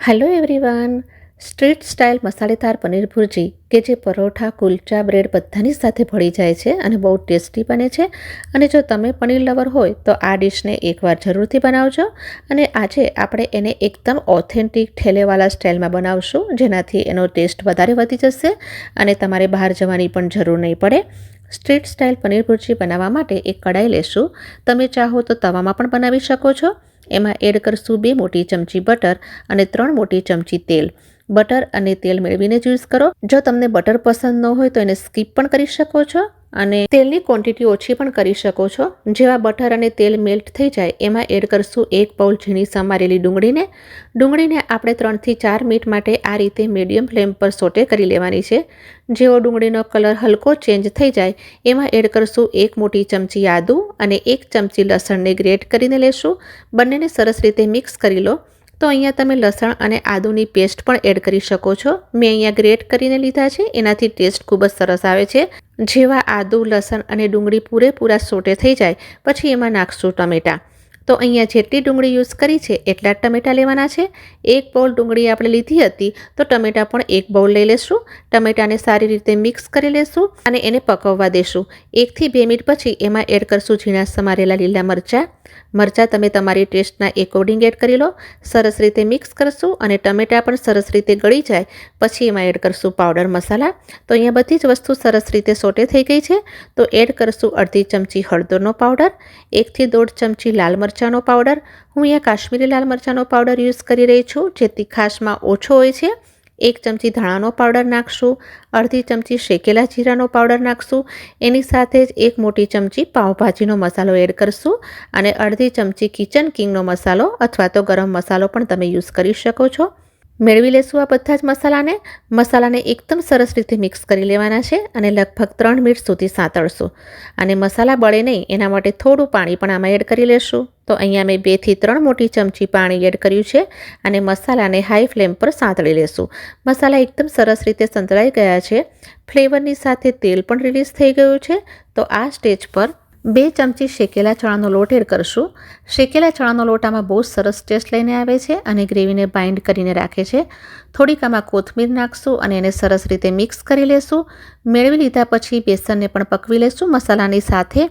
Hello everyone. Street style મસાલેદાર પનીર ભુરજી કે જે પરોઠા, કુલચા, બ્રેડ બધાની સાથે ભળી જાય છે અને બહુ ટેસ્ટી બને છે. અને જો તમે પનીર લવર હોય તો આ ડિશને એકવાર જરૂરથી બનાવજો. અને આજે આપણે એને એકદમ ઓથેન્ટિક ઠેલેવાલા સ્ટાઇલમાં બનાવશું, જેનાથી એનો ટેસ્ટ વધારે વધી જશે અને તમારે બહાર જવાની પણ જરૂર નહીં પડે. સ્ટ્રીટ સ્ટાઇલ પનીર ભુરજી બનાવવા માટે એક કડાઈ લેશું. તમે ચાહો તો તવામાં પણ બનાવી શકો છો. એમાં એડ કરશું 2 મોટી ચમચી બટર અને 3 મોટી ચમચી તેલ. બટર અને તેલ મેળવીને જ યુઝ કરો. જો તમને બટર પસંદ ન હોય તો એને સ્કીપ પણ કરી શકો છો અને તેલની ક્વોન્ટિટી ઓછી પણ કરી શકો છો. જેવા બટર અને તેલ મેલ્ટ થઈ જાય એમાં એડ કરશું 1 બાઉલ ઝીણી સમારેલી ડુંગળીને આપણે 3 થી 4 મિનિટ માટે આ રીતે મીડિયમ ફ્લેમ પર સોટે કરી લેવાની છે. જેવો ડુંગળીનો કલર હલકો ચેન્જ થઈ જાય એમાં એડ કરશું 1 મોટી ચમચી આદું અને 1 ચમચી લસણને ગ્રેટ કરીને લેશું. બંનેને સરસ રીતે મિક્સ કરી લો. તો અહીંયા તમે લસણ અને આદુની પેસ્ટ પણ એડ કરી શકો છો. મેં અહીંયા ગ્રેટ કરીને લીધા છે, એનાથી ટેસ્ટ ખૂબ જ સરસ આવે છે. જેવા આદુ, લસણ અને ડુંગળી પૂરેપૂરા સોટે થઈ જાય પછી એમાં નાખશું ટમેટાં. તો અહીંયા જેટલી ડુંગળી યુઝ કરી છે એટલા જ ટમેટાં લેવાના છે. 1 બાઉલ ડુંગળી આપણે લીધી હતી તો ટમેટાં પણ 1 બાઉલ લઈ લેશું. ટમેટાને સારી રીતે મિક્સ કરી લેશું અને એને પકવવા દેશું. 1 થી 2 મિનિટ પછી એમાં એડ કરશું ઝીણા સમારેલા લીલા મરચાં તમે તમારી ટેસ્ટના એકોર્ડિંગ એડ કરી લો. સરસ રીતે મિક્સ કરશું અને ટમેટાં પણ સરસ રીતે ગળી જાય પછી એમાં એડ કરશું પાવડર મસાલા. તો અહીંયા બધી જ વસ્તુ સરસ રીતે સોટે થઈ ગઈ છે. તો એડ કરશું અડધી ચમચી હળદરનો પાવડર, 1 થી 1.5 ચમચી લાલ મરચાંનો પાવડર. હું અહીંયા કાશ્મીરી લાલ મરચાંનો પાવડર યુઝ કરી રહી છું, જે તીખાશમાં ઓછો હોય છે. 1 ચમચી ધાણાનો પાવડર નાખશું, અડધી ચમચી શેકેલા જીરાનો પાવડર નાખશું. એની સાથે જ 1 મોટી ચમચી પાવભાજીનો મસાલો એડ કરશું અને અડધી ચમચી કિચન કિંગનો મસાલો અથવા તો ગરમ મસાલો પણ તમે યુઝ કરી શકો છો. મેળવી લેશું આ બધા જ મસાલાને એકદમ સરસ રીતે મિક્સ કરી લેવાના છે અને લગભગ 3 મિનિટ સુધી સાંતળશું. અને મસાલા બળે નહીં એના માટે થોડું પાણી પણ આમાં એડ કરી લેશું. તો અહીંયા મેં 2 થી 3 મોટી ચમચી પાણી એડ કર્યું છે અને મસાલાને હાઈ ફ્લેમ પર સાંતળી લેશું. મસાલા એકદમ સરસ રીતે સંતળાઈ ગયા છે. ફ્લેવરની સાથે તેલ પણ રિલીઝ થઈ ગયું છે. તો આ સ્ટેજ પર 2 ચમચી શેકેલા ચણાનો લોટ એડ કરશું. શેકેલા ચણાનો લોટ આમાં બહુ સરસ ટેસ્ટ લઈને આવે છે અને ગ્રેવીને બાઇન્ડ કરીને રાખે છે. થોડીક આમાં કોથમીર નાખશું અને એને સરસ રીતે મિક્સ કરી લેશું. મેળવી લીધા પછી બેસનને પણ પકવી લેશું મસાલાની સાથે.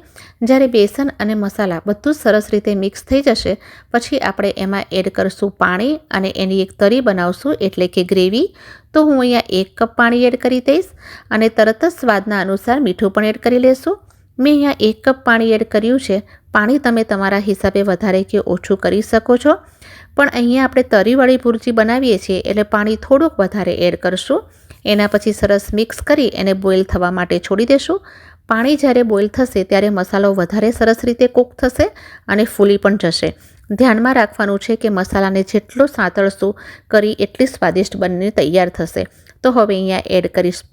જ્યારે બેસન અને મસાલા બધું સરસ રીતે મિક્સ થઈ જશે પછી આપણે એમાં એડ કરશું પાણી અને એની એક તરી બનાવશું, એટલે કે ગ્રેવી. તો હું અહીંયા 1 કપ પાણી એડ કરી દઈશ અને તરત જ સ્વાદના અનુસાર મીઠું પણ એડ કરી લેશું. મેં અહીંયા 1 કપ પાણી એડ કર્યું છે. પાણી તમે તમારા હિસાબે વધારે કે ઓછું કરી શકો છો. પણ અહીંયા આપણે તરીવાળી ભુરજી બનાવીએ છીએ એટલે પાણી થોડુંક વધારે એડ કરશું. એના પછી સરસ મિક્સ કરી એને બોઇલ થવા માટે છોડી દેશું. પાણી જ્યારે બોઇલ થશે ત્યારે મસાલો વધારે સરસ રીતે કૂક થશે અને ફૂલી પણ જશે. ધ્યાનમાં રાખવાનું છે કે મસાલાને જેટલો સાંતળશું કરી એટલી સ્વાદિષ્ટ બનીને તૈયાર થશે. તો હવે અહીંયા એડ કરીશ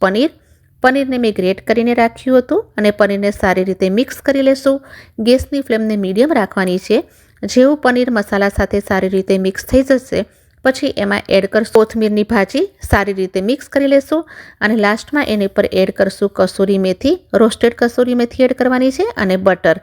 પનીરને મેં ગ્રેટ કરીને રાખ્યું હતું અને પનીરને સારી રીતે મિક્સ કરી લેશું. ગેસની ફ્લેમને મીડિયમ રાખવાની છે. જેવું પનીર મસાલા સાથે સારી રીતે મિક્સ થઈ જશે પછી એમાં એડ કરશું કોથમીરની ભાજી, સારી રીતે મિક્સ કરી લેશું અને લાસ્ટમાં એની પર એડ કરશું કસૂરી મેથી. રોસ્ટેડ કસૂરી મેથી એડ કરવાની છે અને બટર.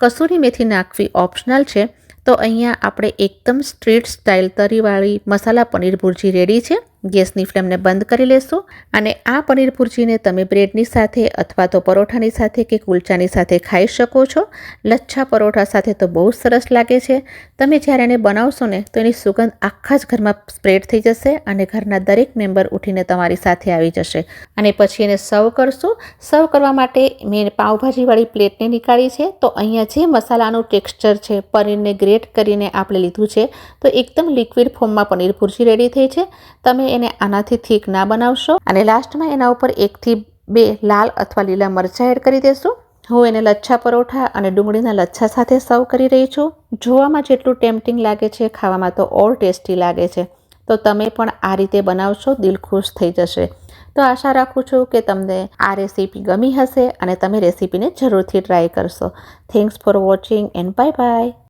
કસૂરી મેથી નાખવી ઓપ્શનલ છે. તો અહીંયા આપણે એકદમ સ્ટ્રીટ સ્ટાઇલ તરીવાળી મસાલા પનીર ભુરજી રેડી છે. ગેસની ફ્લેમને બંધ કરી લેશું અને આ પનીર ભુરજીને તમે બ્રેડની સાથે અથવા તો પરોઠાની સાથે કે કુલચાની સાથે ખાઈ શકો છો. લચ્છા પરોઠા સાથે તો બહુ સરસ લાગે છે. તમે જ્યારે એને બનાવશો ને તો એની સુગંધ આખા જ ઘરમાં સ્પ્રેડ થઈ જશે અને ઘરના દરેક મેમ્બર ઉઠીને તમારી સાથે આવી જશે. અને પછી એને સર્વ કરશું. સર્વ કરવા માટે મેં પાવભાજીવાળી પ્લેટને નીકાળી છે. તો અહીંયા જે મસાલાનું ટેક્સચર છે, પનીરને ગ્રેટ કરીને આપણે લીધું છે, તો એકદમ લિક્વિડ ફોર્મમાં પનીર ભુરજી રેડી થઈ છે. તમે એને આનાથી થીક ના બનાવશો અને લાસ્ટમાં એના ઉપર 1 થી 2 લાલ અથવા લીલા મરચાં એડ કરી દેશું. હું એને લચ્છા પરોઠા અને ડુંગળીના લચ્છા સાથે સર્વ કરી રહી છું. જોવામાં જેટલું ટેમ્પટિંગ લાગે છે, ખાવામાં તો ઓર ટેસ્ટી લાગે છે. તો તમે પણ આ રીતે બનાવશો, દિલ ખુશ થઈ જશે. તો આશા રાખું છું કે તમને આ રેસીપી ગમી હશે અને તમે રેસીપીને જરૂરથી ટ્રાય કરશો. Thanks for watching and bye bye.